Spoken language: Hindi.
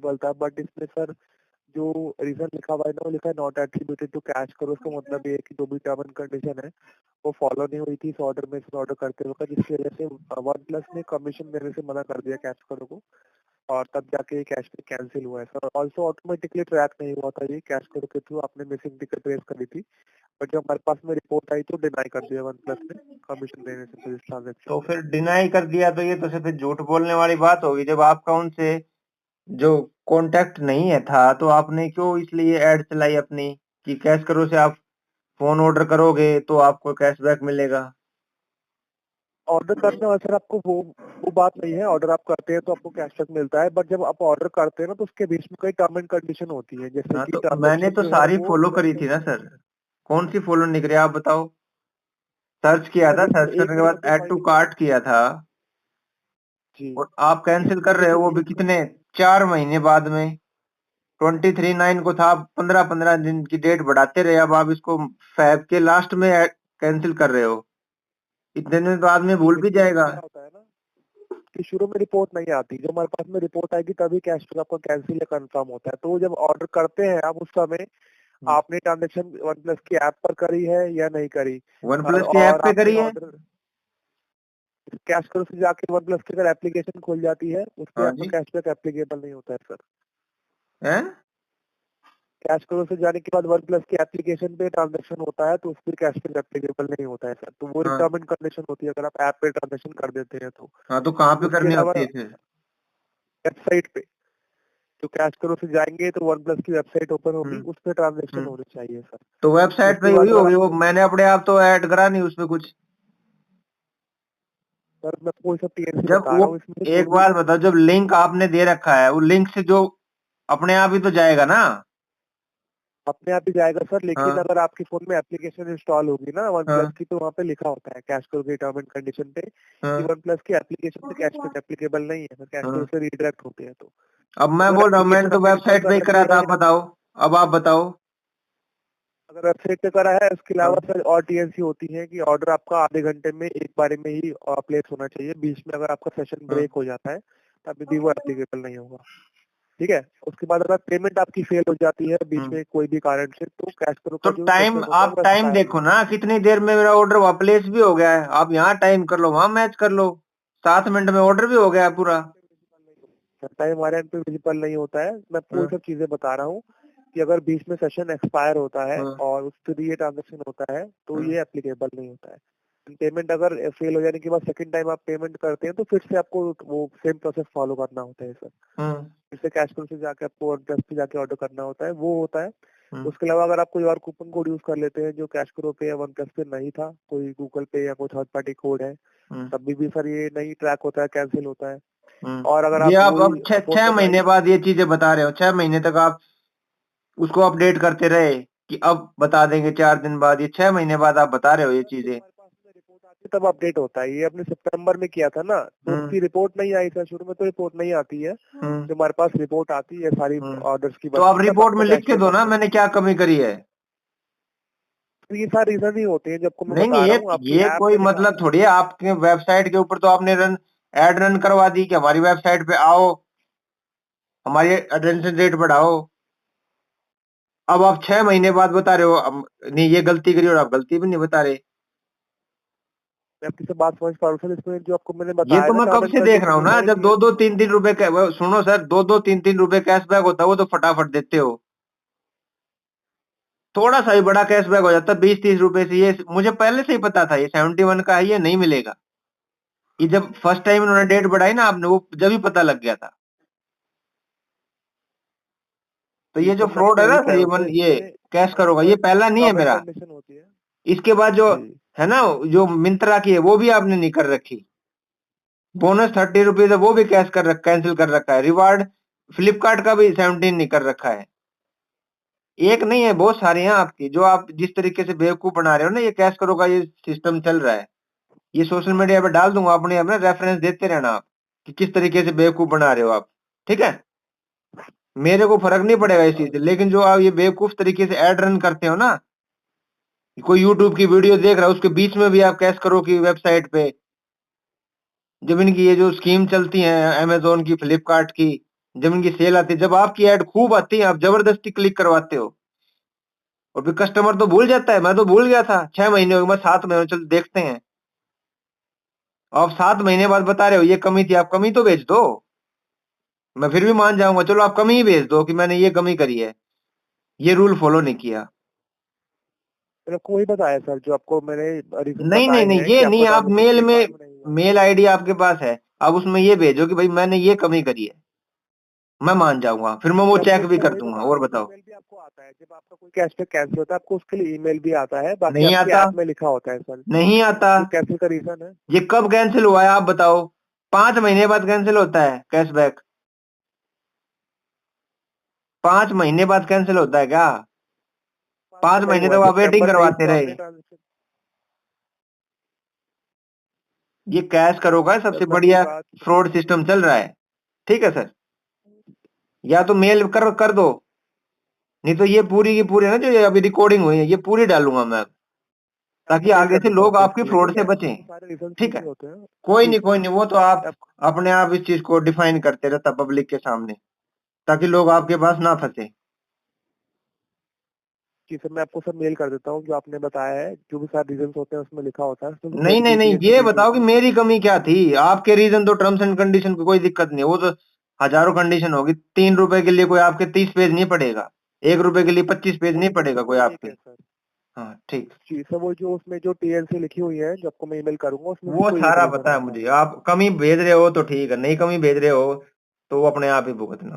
एप्लीकेबल था, बट इसमें सर जो रीजन लिखा हुआ है ना, वो लिखा है नॉट एट्रीब्यूटेड टू कैश करो। उसका मतलब ये है कि जो भी टर्म एंड कंडीशन है वो फॉलो नहीं हुई थी इस ऑर्डर में, इस ऑर्डर करते वक्त, जिसकी वजह से वन प्लस ने कमीशन देने से मना कर दिया कैश करो को, और तब जाके ये कैश पे कैंसिल हुआ है सर। ऑल्सो ऑटोमेटिकली ट्रैक नहीं हुआ था ये कैश करो के थ्रू, आपने मिसिंग टिकट रेज करी थी, बट जब हमारे पास में रिपोर्ट आई तो डिनाई कर दिया वन प्लस ने कमीशन देने से फिर इस ट्रांजेक्शन तो में। फिर डिनाई कर दिया तो ये तो सिर्फ झूठ बोलने वाली बात होगी। जब आपका उनसे जो कांटेक्ट नहीं है था तो आपने क्यों इसलिए ऐड चलाई अपनी कि कैश करो से आप फोन ऑर्डर करोगे तो आपको कैशबैक मिलेगा। ऑर्डर करने वाले सर आपको वो बात नहीं है, ऑर्डर आप करते हैं तो आपको कैशबैक मिलता है, बट जब आप ऑर्डर करते हैं ना तो उसके बीच में कई टर्म एंड कंडीशन होती है, जैसे हाँ कि तो मैंने ट्रांजेक्शन तो जो है सारी वो फॉलो करी थी ना सर। कौन सी फॉलो नहीं करी आप बताओ। सर्च किया था, सर इसमें सर्च एक करने के में बाद देखो ऐड टू भाई कार्ट किया था, जी, और आप कैंसिल इसमें कर रहे हो देखिए वो भी एक कितने 4 महीने बाद में। 23/9 को था, आप 15-15 दिन की डेट बढ़ाते रहे, अब आप इसको फैब के लास्ट में कैंसिल कर रहे हो। इतने दिन बाद में भूल भी देखिए जाएगा। क्या होता है ना कि शुरू में रिपोर्ट नहीं आती, जब हमारे पास में रिपोर्ट आएगी तभी कैशबैक आपका कैंसिल या कंफर्म होता है। तो जब ऑर्डर करते हैं आप उस समय आपने ट्रांजेक्शन वन प्लस की ऐप पर करी है या नहीं करी, वन प्लस की ऐप और पे आपने करी है। ऑर्डर कैश करो से जाके वन प्लस की अगर एप्लीकेशन खुल जाती है उस पर हाँ आपका जी। कैशबैक एप्लीकेबल नहीं होता है सर। हैं? कैश करो से जाने के बाद वन प्लस की एप्लीकेशन पे ट्रांजेक्शन होता है तो उस पर कैशबैक एप्लीकेबल नहीं होता है सर। तो वो हाँ। टर्म एंड कंडीशन होती है अगर आप ऐप पे ट्रांजेक्शन कर देते हैं तो। हाँ तो कहाँ पे उसके करनी अलावा होती है फिर? वेबसाइट पे, तो कैश करो से जाएंगे तो वन प्लस की वेबसाइट ओपन होगी, हम्म। उस पर ट्रांजेक्शन हम्म। होने चाहिए सर। तो वेबसाइट पे उसके ही बाद हुई अगर होगी वो, आपको मैंने अपने आप तो ऐड करा नहीं उसमें कुछ। सर मैं कोई सब टीएनसी जब बता वो, रहा हूँ इसमें जो एक भी बात बताओ, जब लिंक आपने दे रखा है वो लिंक से जो अपने आप ही तो जाएगा ना। अपने आप ही जाएगा सर, लेकिन हाँ। अगर आपके फोन में एप्लीकेशन इंस्टॉल होगी ना वन प्लस हाँ। की, तो वहाँ पे लिखा होता है कैश करो के टर्म एंड कंडीशन पे कि हाँ। वन प्लस की एप्लीकेशन पे कैशबैक एप्लीकेबल नहीं है, कैश करो हाँ। से रिडायरेक्ट होते हैं। तो अब मैं अगर बोल रहा हूँ मैंने एप्लीकेशन तो आपने इंस्टॉल वेबसाइट पे कर ही रखी करा था, है, आप बताओ। अब आप बताओ। अगर वेबसाइट पे करा है, उसके हाँ। अलावा सर और टीएनसी होती है कि ऑर्डर आपका आधे घंटे में एक बारे में ही प्लेस होना चाहिए, बीच में अगर आपका सेशन हाँ। ब्रेक हो जाता है तब भी वो एप्लीकेबल नहीं होगा। ठीक है, उसके बाद अगर पेमेंट आपकी फेल हो जाती है बीच हाँ। में कोई भी कारण से, तो कैश करो तो का जो टाइम, सेशन होता है आप वो टाइम एक्सपायर हो देखो जाता ना, कितनी देर में मेरा ऑर्डर वहां प्लेस भी हो गया है। आप यहाँ टाइम कर लो, वहां मैच कर लो, 7 मिनट में ऑर्डर भी हो गया है पूरा। है। टाइम हमारे एंड पे विजिबल नहीं होता है, मैं पूरी हाँ। सब चीजें बता रहा हूँ कि अगर बीच में सेशन एक्सपायर होता है हाँ। और उस पर ये ट्रांजेक्शन होता है तो हाँ। ये एप्लीकेबल नहीं होता है। पेमेंट अगर फेल हो जाने के बाद सेकंड टाइम आप पेमेंट करते हैं तो फिर से आपको वो सेम प्रोसेस फॉलो करना होता है सर। हाँ। फिर से कैश फ्लो से जाके आपको एड्रेस पे जाके ऑर्डर करना होता है, वो होता है। हाँ। उसके अलावा अगर आप कोई और कूपन कोड यूज कर लेते हैं जो कैश करो पे या वन प्लस पे नहीं था, कोई गूगल पे या कोई थर्ड पार्टी कोड है, हाँ। तब भी सर ये नहीं ट्रैक होता है, कैंसिल होता है। हाँ। और अगर ये आप आप वही अब छह सपोज छह करो महीने बाद ये चीजें बता रहे हो, 6 महीने तक आप उसको अपडेट करते रहे कि अब बता देंगे 4 दिन बाद, ये 6 महीने बाद आप बता रहे हो ये सर जब चीजें। हमारे पास में रिपोर्ट आती है तब अपडेट होता है। ये अपने सितंबर में किया था ना, तो हाँ। उसकी रिपोर्ट नहीं आई सर, शुरू में तो रिपोर्ट नहीं आती है। हाँ। जब हमारे पास रिपोर्ट आती है सारी हाँ। ऑर्डर्स की तो बन आप के, तब रिपोर्ट आपका में लिख के कैशबैक दो ना अपडेट मैंने होता क्या है। कमी करी है। तो ये सारे रीजन ही होते हैं, जबको मैं नहीं नहीं, बता रहा ये हूँ आपकी ये ऐप कोई में लिखा मतलब आता है। थोड़ी है। आपके वेबसाइट के ऊपर तो आपने ऐड रन करवा दी कि हमारी वेबसाइट पे आओ, हमारी अटेंशन रेट बढ़ाओ। अब आप 6 महीने बाद बता रहे हो नहीं ये गलती करी, और आप गलती भी नहीं बता रहे। मैं आपकी सब बात समझ पा रहा हूँ सर, इसमें जो आपको मैंने ये बताया तो ना मैं टर्म कब एंड से देख रहा कंडीशन, हूँ ये ना, सारी जब दो दो टीएनसी। तीन तीन रुपए सुनो सर, 2-2 3-3 रुपए कैशबैक होता है वो तो फटाफट देते हो। थोड़ा सा ही बड़ा कैशबैक हो जाता है 20-30 रुपए से, ये मुझे पहले से ही पता था ये 71 का है, ये नहीं मिलेगा। ये जब फर्स्ट टाइम उन्होंने डेट बढ़ाई ना आपने, वो जब ही पता लग गया था। तो जी ये जो सर, मैं फ्रॉड आपको है वही ना कह सर, रहा ये हूँ सर, ये इसमें कैश करोगा, ये पहला नहीं है टर्म एंड मेरा। कंडीशन होती है। इसके बाद जो जी है ना, जो मिंत्रा की है वो भी आपने नहीं कर रखी। बोनस 30 रुपीज है वो भी कैंसिल कर रखा है। रिवार्ड फ्लिपकार्ट का भी 17 नहीं कर रखा है। एक नहीं है, बहुत सारे हैं आपकी, जो आप जिस तरीके से बेवकूफ बना रहे हो ना, ये कैश करोगा ये सिस्टम चल रहा है। ये सोशल मीडिया पे डाल दूंगा, अपने अपने रेफरेंस देते रहना आप कि किस तरीके से बेवकूफ बना रहे हो आप। ठीक है, मेरे को फर्क नहीं पड़ेगा इस चीज से, लेकिन जो आप ये बेवकूफ तरीके से एड रन करते हो ना, कोई यूट्यूब की वीडियो देख रहा है उसके बीच में भी आप कैश करो की वेबसाइट पे, जब इनकी ये जो स्कीम चलती है अमेजोन की, फ्लिपकार्ट की, जमीन की सेल आती है, जब आपकी ऐड खूब आती है आप जबरदस्ती क्लिक करवाते हो, और फिर कस्टमर तो भूल जाता है। मैं तो भूल गया था, 6 महीने हो गए, मैं 7 महीने चल देखते हैं। आप 7 महीने बाद बता रहे हो ये कमी थी, आप कमी तो भेज दो, मैं फिर भी मान जाऊंगा, चलो आप कमी ही भेज दो कि मैंने ये कमी करी है, ये रूल फॉलो नहीं किया। मैंने आपको वही बताया सर, जो आपको मैंने रीजन नहीं नहीं बताए नहीं, हैं ये कि नहीं, आपका आप ट्रांजेक्शन मेल एक बार में, में नहीं हुआ। मेल आईडी आपके पास है, आप उसमें ये भेजो कि भाई मैंने ये कमी करी है, मैं मान जाऊंगा, फिर मैं वो मैं आपको चेक भी सर कर वही दूंगा। बता रहा और हूँ, बताओ। ईमेल भी आपको आता है जब आपका कोई कैशबैक कैंसिल होता है, आपको उसके लिए ईमेल भी आता है, बाकी नहीं आपके आता, ऐप में लिखा होता है सर नहीं आता। जो कैंसिल का रीजन है। ये कब कैंसिल हुआ है आप बताओ? 5 महीने बाद कैंसिल होता है कैशबैक, 5 महीने बाद कैंसिल होता है क्या? 5 5 में नहीं महीने हुआ तक है, आप वेटिंग सितंबर 23 करवाते को रहे। आपने ट्रांजेक्शन। ये कैश करोगा सबसे सितंबर की बढ़िया बात। फ्रॉड सिस्टम चल रहा है, ठीक है सर। या तो मेल कर दो, नहीं तो ये पूरी की पूरी ना जो ये अभी रिकॉर्डिंग हुई है ये पूरी डालूंगा मैं, आपको ताकि मेल आगे कर से देता हूँ लोग सर आपकी इसके लिए, फ्रॉड ठीक से है, बचें। इसमें सारे रीजन ठीक लिखे है, होते हैं। कोई जी नहीं सर। कोई नहीं, वो तो आप अपने आप इस चीज को डिफाइन करते रहता पब्लिक के सामने, ताकि लोग आपके पास ना फंसे। जी सर, मैं आपको सर मेल कर देता हूँ, जो आपने बताया है जो भी सारे रीजन होते हैं उसमें लिखा होता है, उसमें से नहीं कोई नहीं भी नहीं, ऐसे ये बीच बताओ कि होती है तो। मेरी कमी क्या थी? आपके रीजन तो टर्म्स एंड कंडीशन की कोई दिक्कत नहीं है, वो तो हजारों कंडीशन होगी। 3 रुपए के लिए कोई आपके 30 पेज नहीं पढ़ेगा, 1 रुपए के लिए 25 पेज वो नहीं तो सर पढ़ेगा सब कोई कुछ ठीक आपके। है सर। हाँ ठीक, जी सर, वो जो उसमें जो टीएलसी लिखी हुई है जो आपको मैं ईमेल करूंगा उसमें से वो कोई एक सारा रीजन पता है होता है। मुझे। आप कमी भेज रहे हो तो ठीक है, नहीं कमी भेज रहे हो तो वो अपने आप ही भुगतना।